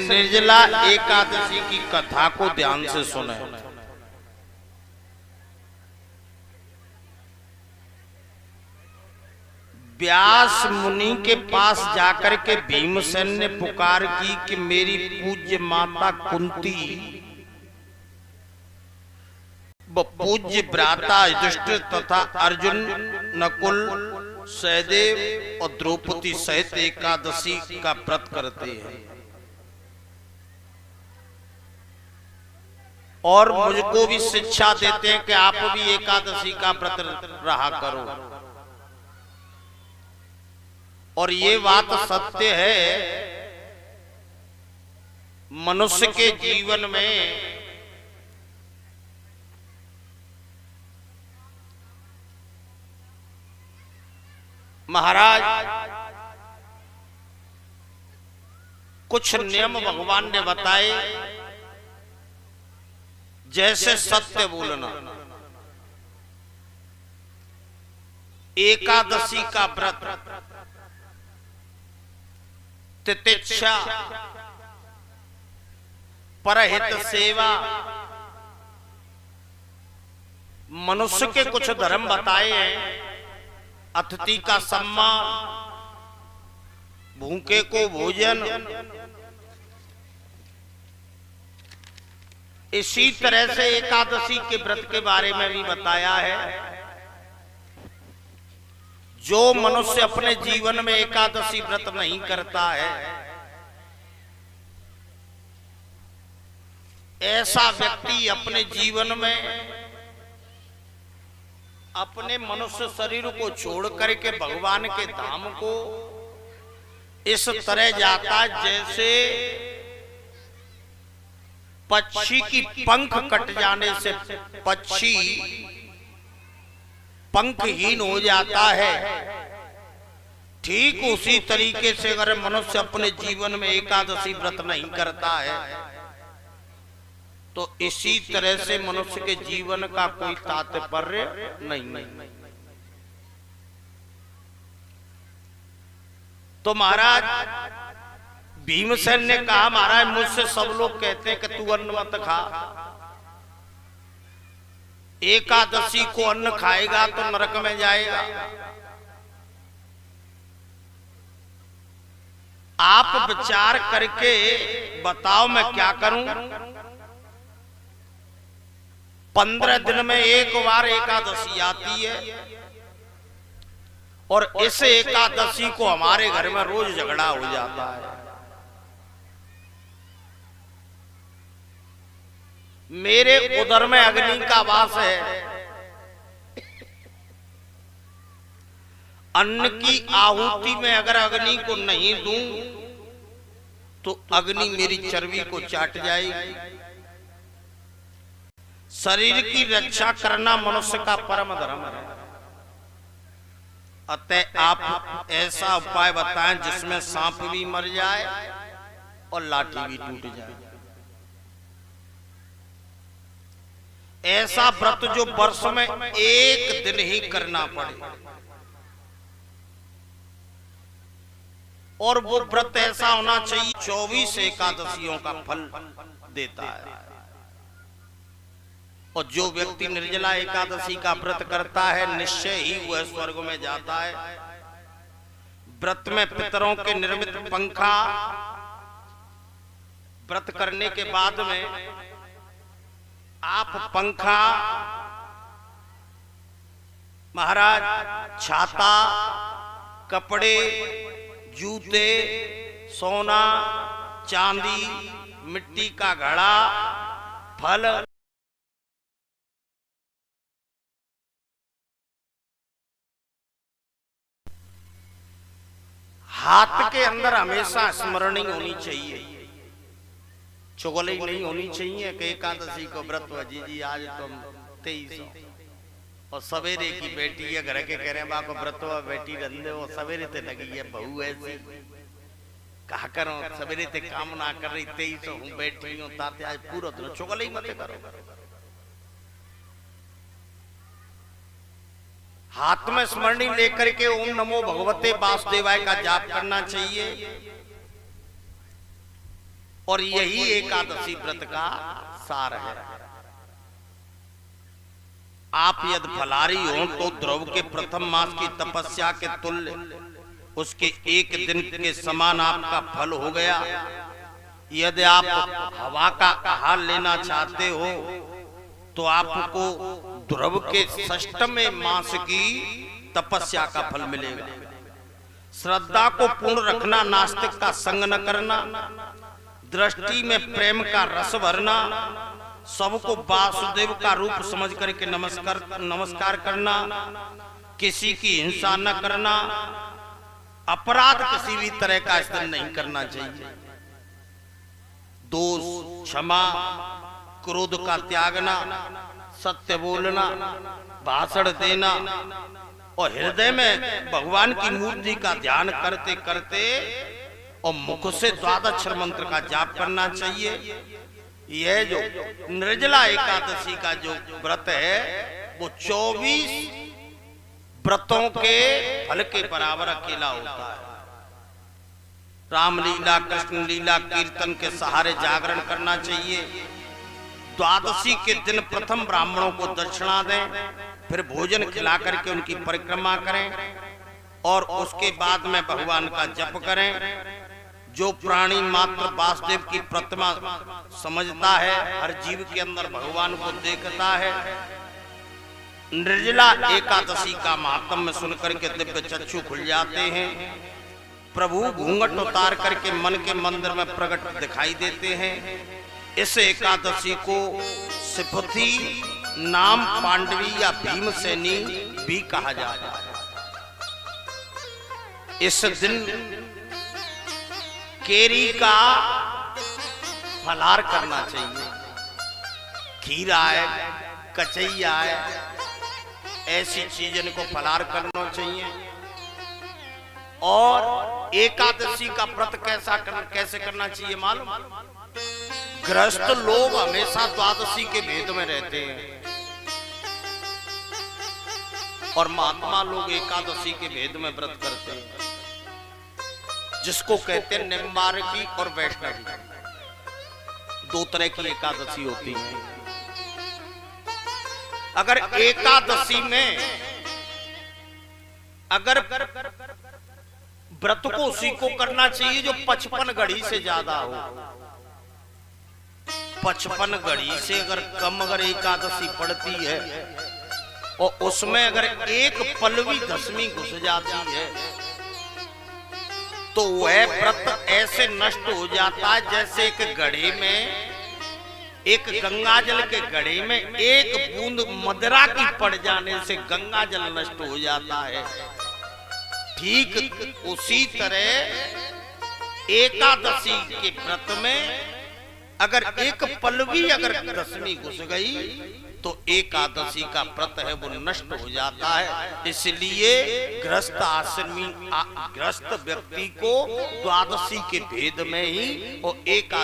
निर्जला एकादशी की कथा को ध्यान से सुने। व्यास मुनि के पास जाकर के भीमसेन ने पुकार की कि मेरी पूज्य माता कुंती व पूज्य भ्राता युधिष्ठिर तथा अर्जुन, नकुल, सहदेव और द्रौपदी सहित एकादशी का व्रत करते हैं और मुझको भी शिक्षा देते हैं कि आप भी एकादशी का व्रत रहा करो। और ये बात सत्य है, मनुष्य के जीवन में महाराज कुछ नियम भगवान ने बताए, जैसे सत्य बोलना, एकादशी का व्रत, तितिक्षा, परहित सेवा, मनुष्य के कुछ धर्म बताए हैं। अतिथि का सम्मान, भूखे को भोजन, इसी तरह से एकादशी के व्रत के बारे में भी बताया है। जो मनुष्य अपने जीवन में एकादशी व्रत नहीं करता है, ऐसा व्यक्ति अपने जीवन में अपने मनुष्य शरीर को छोड़ करके भगवान के धाम को इस तरह जाता जैसे पक्षी की पंख कट जाने से पक्षी पंखहीन हो जाता है। ठीक उसी तरीके से अगर मनुष्य अपने जीवन में एकादशी व्रत नहीं करता है तो इसी तरह से मनुष्य के जीवन का कोई तात्पर्य नहीं। तो महाराज भीमसेन ने कहा, महाराज मुझसे सब लोग कहते हैं कि तू अन्न मत खा, एकादशी को अन्न खाएगा तो नरक में जाएगा। आप विचार करके बताओ मैं क्या करूं। 15 दिन में एक बार एकादशी आती है और इस एकादशी को हमारे घर में रोज झगड़ा हो जाता है। मेरे उदर में अग्नि का वास है, अन्न की आहुति में अगर अग्नि को नहीं दूं तो अग्नि मेरी चर्बी को चाट जाएगी। शरीर की रक्षा करना मनुष्य का परम धर्म है। अतः आप ऐसा उपाय बताएं जिसमें सांप भी मर जाए और लाठी भी टूट जाए। ऐसा व्रत जो वर्ष में एक दिन ही करना पड़े, और वो व्रत ऐसा होना चाहिए 24 एकादशियों का फल देता है। और जो व्यक्ति निर्जला एकादशी का व्रत करता है निश्चय ही वह स्वर्ग में जाता है। व्रत में पितरों के निर्मित पंखा व्रत करने के बाद में आप पंखा, महाराज छाता, कपड़े, जूते, सोना, चांदी, मिट्टी का घड़ा, फल, हाथ के अंदर हमेशा स्मरणी होनी चाहिए, चुगली नहीं होनी चाहिए कि एकादशी को व्रत जी जी आज तुम 23 और सवेरे की बेटी है घर के कह रहे बा को व्रत बेटी रंदे वो सवेरे ते लगी है बहू ऐसी कहा करो सवेरे ते काम ना कर रही 23 हूँ बैठी हूँ ताते आज पूरा दिन चुगली मत करो। हाथ में स्मरणी लेकर के ओम नमो भगवते वासुदेवाय का जाप करना चाहिए। और यही एकादशी व्रत का सार है। आप यदि फलारी हो तो ध्रुव के प्रथम मास की तपस्या के तुल्य उसके एक दिन के समान आपका फल हो गया। यदि आप हवा का आहार लेना चाहते हो तो आपको ध्रुव के षष्ठवें मास की तपस्या का फल मिलेगा। श्रद्धा को पूर्ण रखना, नास्तिक का संग न करना, दृष्टि में प्रेम का रस भरना, सबको वासुदेव का रूप समझ करके नमस्कार करना, किसी की हिंसा न करना, अपराध किसी भी तरह का स्तर नहीं करना चाहिए, दोष क्षमा, क्रोध का त्यागना, सत्य बोलना, भाषण देना और हृदय में भगवान की मूर्ति का ध्यान करते करते और मुख से द्वादशाक्षर मंत्र का जाप करना चाहिए। यह जो निर्जला एकादशी का जो व्रत है वो 24 व्रतों के फल के बराबर अकेला होता है। रामलीला, कृष्ण लीला, कीर्तन के सहारे जागरण करना चाहिए। द्वादशी के दिन प्रथम ब्राह्मणों को दक्षिणा दें, फिर भोजन खिला करके उनकी परिक्रमा करें और उसके बाद में भगवान का जप करें। जो प्राणी मात्र वासुदेव की प्रतिमा समझता है, हर जीव के अंदर भगवान को देखता है, निर्जला एकादशी का महात्म्य सुनकर के दिव्य चक्षु खुल जाते हैं। प्रभु घूंघट उतार करके मन के मंदिर में प्रकट दिखाई देते हैं। इस एकादशी को सिफथी, नाम पांडवी या भीमसेनी भी कहा जाता है। इस दिन केरी का फलाहार करना चाहिए। खीरा है, कचैया है, ऐसी चीजें को फलाहार करना चाहिए। और एकादशी का व्रत कैसे करना चाहिए मालूम? गृहस्थ लोग हमेशा द्वादशी के भेद में रहते हैं और महात्मा लोग एकादशी के भेद में व्रत करते हैं, जिसको कहते हैं निम्बार्की और वैष्णवी। 2 तरह की एकादशी होती है। अगर एकादशी में अगर व्रत को उसी को करना चाहिए जो 55 घड़ी से ज्यादा हो। 55 घड़ी से अगर कम अगर एकादशी पड़ती है और उसमें अगर एक पलवी दशमी घुस जाती है तो वह व्रत ऐसे नष्ट हो जाता है जैसे एक घड़े में, एक गंगा जल के घड़े में एक बूंद मदिरा की पड़ जाने से गंगा जल नष्ट हो जाता है। ठीक उसी तरह एकादशी के व्रत में अगर एक पलवी अगर दशमी घुस गई तो एकादशी का व्रत है वो नष्ट हो जाता है। इसलिए गृहस्थ आश्रमी गृहस्थ व्यक्ति को द्वादशी के भेद में ही और एकादशी